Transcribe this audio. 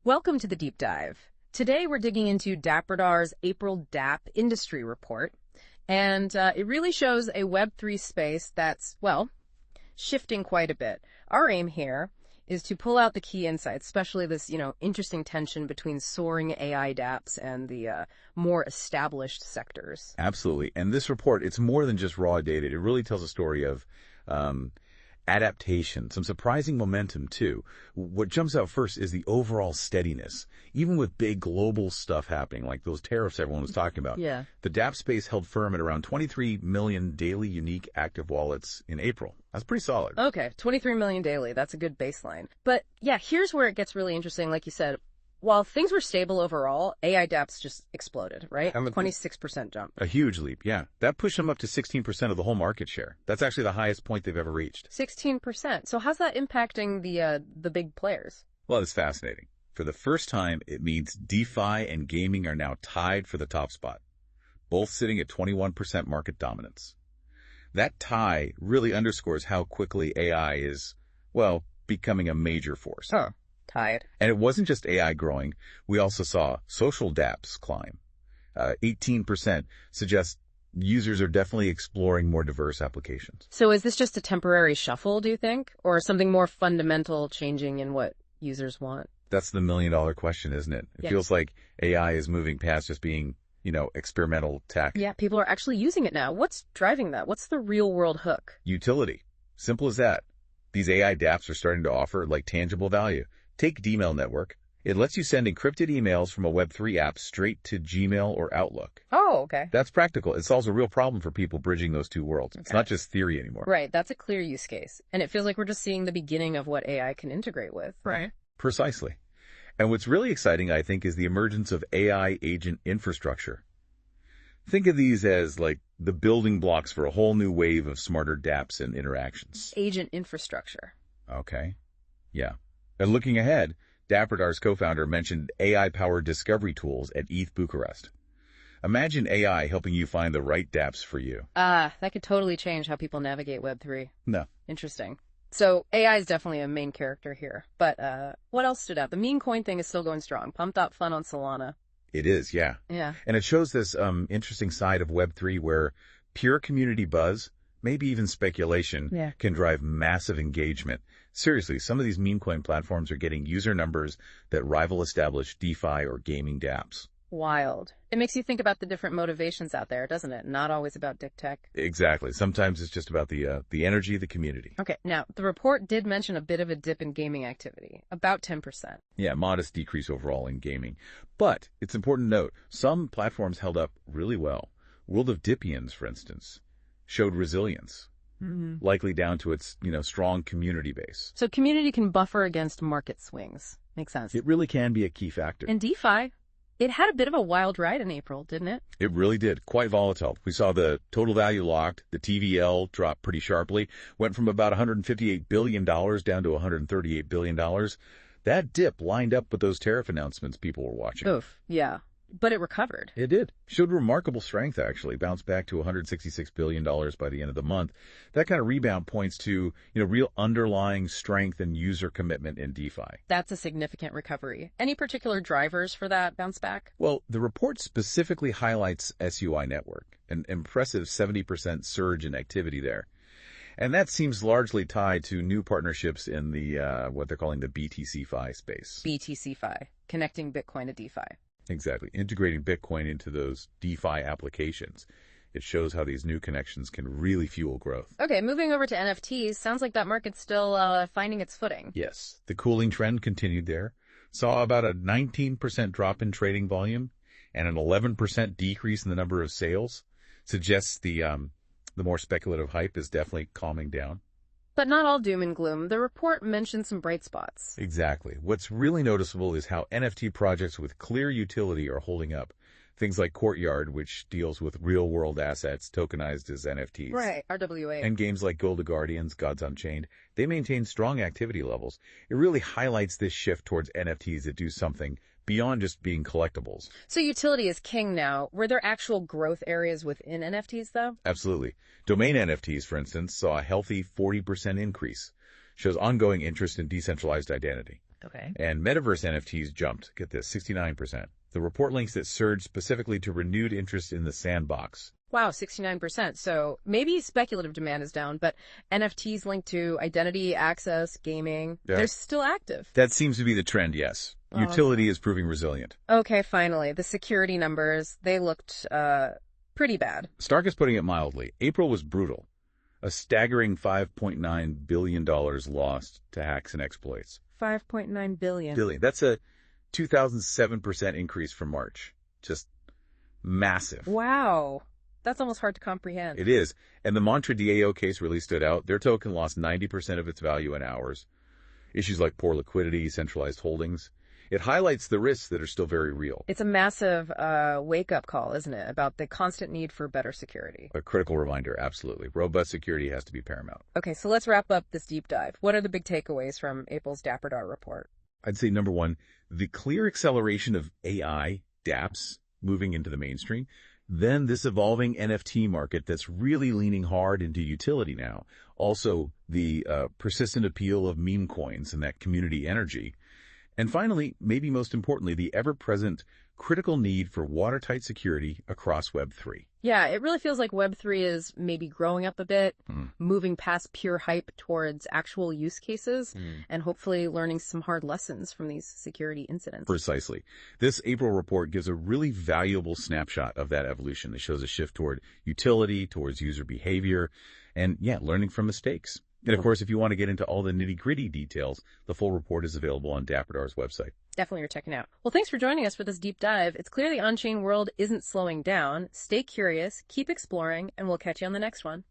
Welcome to the Deep Dive. Today we're digging into DappRadar's April Dapp industry report, and it really shows a Web3 space that's, well, shifting quite a bit. Our aim here is to pull out the key insights, especially this, interesting tension between soaring AI dapps and the more established sectors. Absolutely. And this report, it's more than just raw data. It really tells a story of adaptation, some surprising momentum too. What jumps out first is the overall steadiness. Even with big global stuff happening, like those tariffs everyone was talking about, the Dapp space held firm at around 23 million daily unique active wallets in April. That's pretty solid. Okay, 23 million daily. That's a good baseline. But yeah, here's where it gets really interesting. Like you said, while things were stable overall, AI dapps just exploded, right? 26% jump. A huge leap, yeah. That pushed them up to 16% of the whole market share. That's actually the highest point they've ever reached. 16%. So how's that impacting the big players? Well, it's fascinating. For the first time, it means DeFi and gaming are now tied for the top spot, both sitting at 21% market dominance. That tie really underscores how quickly AI is, well, becoming a major force. Huh. Tied. And it wasn't just AI growing. We also saw social dapps climb. 18% suggests users are definitely exploring more diverse applications. So is this just a temporary shuffle, do you think? Or something more fundamental changing in what users want? That's the million-dollar question, isn't it? It feels like AI is moving past just being, experimental tech. Yeah, people are actually using it now. What's driving that? What's the real-world hook? Utility. Simple as that. These AI dapps are starting to offer, tangible value. Take Dmail Network. It lets you send encrypted emails from a Web3 app straight to Gmail or Outlook. Oh, okay. That's practical. It solves a real problem for people bridging those two worlds. Okay. It's not just theory anymore. Right. That's a clear use case. And it feels like we're just seeing the beginning of what AI can integrate with. Right. Precisely. And what's really exciting, I think, is the emergence of AI agent infrastructure. Think of these as, the building blocks for a whole new wave of smarter dapps and interactions. Agent infrastructure. Okay. Yeah. And looking ahead, DappRadar's co-founder mentioned AI-powered discovery tools at ETH Bucharest. Imagine AI helping you find the right dapps for you. That could totally change how people navigate Web3. No. Interesting. So AI is definitely a main character here. But what else stood out? The meme coin thing is still going strong. Pumped up fun on Solana. It is, yeah. Yeah. And it shows this interesting side of Web3 where pure community buzz, maybe even speculation, can drive massive engagement. Seriously, some of these meme coin platforms are getting user numbers that rival established DeFi or gaming dapps. Wild. It makes you think about the different motivations out there, doesn't it? Not always about dick tech. Exactly. Sometimes it's just about the energy of the community. Okay. Now, the report did mention a bit of a dip in gaming activity, about 10%. Yeah, modest decrease overall in gaming. But it's important to note, some platforms held up really well. World of Dipians, for instance, showed resilience. Likely down to its, strong community base. So community can buffer against market swings. Makes sense. It really can be a key factor. And DeFi, it had a bit of a wild ride in April, didn't it? It really did. Quite volatile. We saw the total value locked, the TVL drop pretty sharply, went from about $158 billion down to $138 billion. That dip lined up with those tariff announcements people were watching. Oof, yeah. But it recovered. It did. Showed remarkable strength, actually. Bounced back to $166 billion by the end of the month. That kind of rebound points to, real underlying strength and user commitment in DeFi. That's a significant recovery. Any particular drivers for that bounce back? Well, the report specifically highlights SUI Network, an impressive 70% surge in activity there. And that seems largely tied to new partnerships in the, what they're calling the BTC-Fi space. BTC-Fi, connecting Bitcoin to DeFi. Exactly. Integrating Bitcoin into those DeFi applications. It shows how these new connections can really fuel growth. Okay, moving over to NFTs, sounds like that market's still finding its footing. Yes. The cooling trend continued there. Saw about a 19% drop in trading volume and an 11% decrease in the number of sales. Suggests the more speculative hype is definitely calming down. But not all doom and gloom. The report mentioned some bright spots. Exactly. What's really noticeable is how NFT projects with clear utility are holding up. Things like Courtyard, which deals with real-world assets tokenized as NFTs. Right, RWA. And games like Golden Guardians, Gods Unchained, they maintain strong activity levels. It really highlights this shift towards NFTs that do something beyond just being collectibles. So utility is king now. Were there actual growth areas within NFTs, though? Absolutely. Domain NFTs, for instance, saw a healthy 40% increase. Shows ongoing interest in decentralized identity. Okay. And metaverse NFTs jumped, get this, 69%. The report links that surged specifically to renewed interest in the sandbox. Wow, 69%. So maybe speculative demand is down, but NFTs linked to identity, access, gaming, they're still active. That seems to be the trend, yes. Utility is proving resilient. Okay, finally. The security numbers, they looked pretty bad. Stark is putting it mildly. April was brutal. A staggering $5.9 billion lost to hacks and exploits. 5.9 billion. That's a 2,007% increase from March. Just massive. Wow. That's almost hard to comprehend. It is. And the Mantra DAO case really stood out. Their token lost 90% of its value in hours. Issues like poor liquidity, centralized holdings. It highlights the risks that are still very real. It's a massive wake-up call, isn't it, about the constant need for better security? A critical reminder, absolutely. Robust security has to be paramount. Okay, so let's wrap up this deep dive. What are the big takeaways from April's DappRadar report? I'd say, number one, the clear acceleration of AI, dapps, moving into the mainstream. Then this evolving NFT market that's really leaning hard into utility now. Also, the persistent appeal of meme coins and that community energy. And finally, maybe most importantly, the ever-present critical need for watertight security across Web3. Yeah, it really feels like Web3 is maybe growing up a bit, moving past pure hype towards actual use cases, and hopefully learning some hard lessons from these security incidents. Precisely. This April report gives a really valuable snapshot of that evolution. It shows a shift toward utility, towards user behavior, and learning from mistakes. And of course, if you want to get into all the nitty-gritty details, the full report is available on DappRadar's website. Definitely worth checking out. Well, thanks for joining us for this deep dive. It's clear the on-chain world isn't slowing down. Stay curious, keep exploring, and we'll catch you on the next one.